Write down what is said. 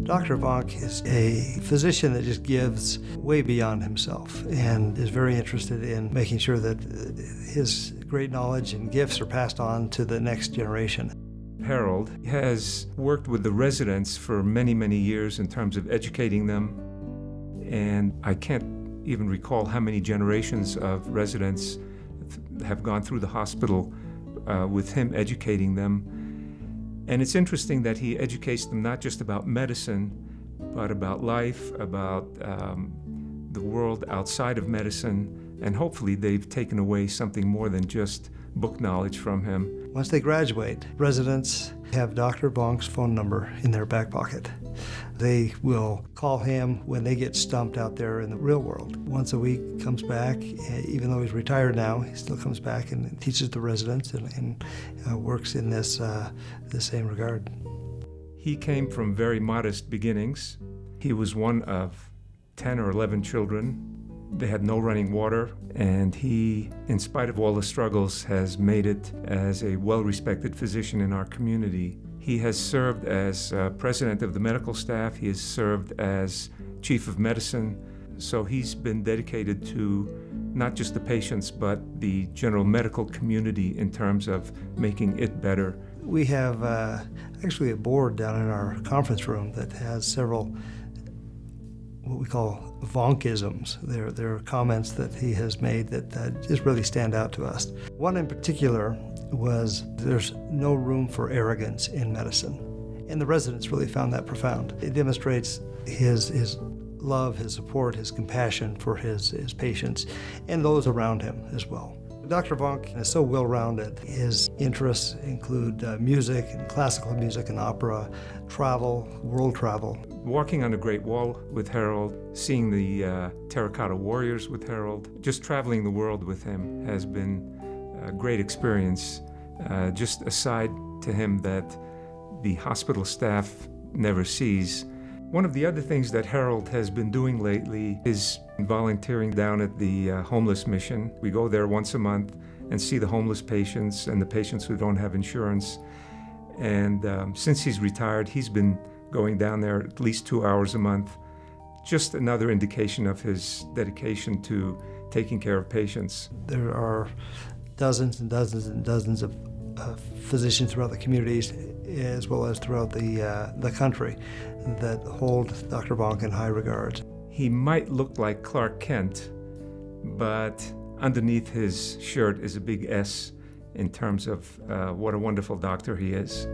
Dr. Vonk is a physician that just gives way beyond himself and is very interested in making sure that his great knowledge and gifts are passed on to the next generation. Harold has worked with the residents for many, many years in terms of educating them, and I can't even recall how many generations of residents have gone through the hospital with him educating them. And it's interesting that he educates them not just about medicine, but about life, about the world outside of medicine, and hopefully they've taken away something more than just book knowledge from him. Once they graduate, residents have Dr. Vonk's phone number in their back pocket. They will call him when they get stumped out there in the real world. Once a week, comes back. Even though he's retired now, he still comes back and teaches the residents and works in this the same regard. He came from very modest beginnings. He was one of 10 or 11 children. They had no running water, and he, in spite of all the struggles, has made it as a well-respected physician in our community. He has served as president of the medical staff. He has served as chief of medicine. So he's been dedicated to not just the patients, but the general medical community in terms of making it better. We have actually a board down in our conference room that has several what we call Vonkisms. There are comments that he has made that just really stand out to us. One in particular was, there's no room for arrogance in medicine. And the residents really found that profound. It demonstrates his love, his support, his compassion for his patients and those around him as well. Dr. Vonk is so well-rounded. His interests include music and classical music and opera, travel, world travel. Walking on the Great Wall with Harold, seeing the Terracotta Warriors with Harold, just traveling the world with him has been a great experience. Just aside to him that the hospital staff never sees. One of the other things that Harold has been doing lately is volunteering down at the homeless mission. We go there once a month and see the homeless patients and the patients who don't have insurance. And since he's retired, he's been going down there at least 2 hours a month. Just another indication of his dedication to taking care of patients. There are dozens and dozens and dozens of physicians throughout the communities, as well as throughout the country, that hold Dr. Vonk in high regard. He might look like Clark Kent, but underneath his shirt is a big S in terms of what a wonderful doctor he is.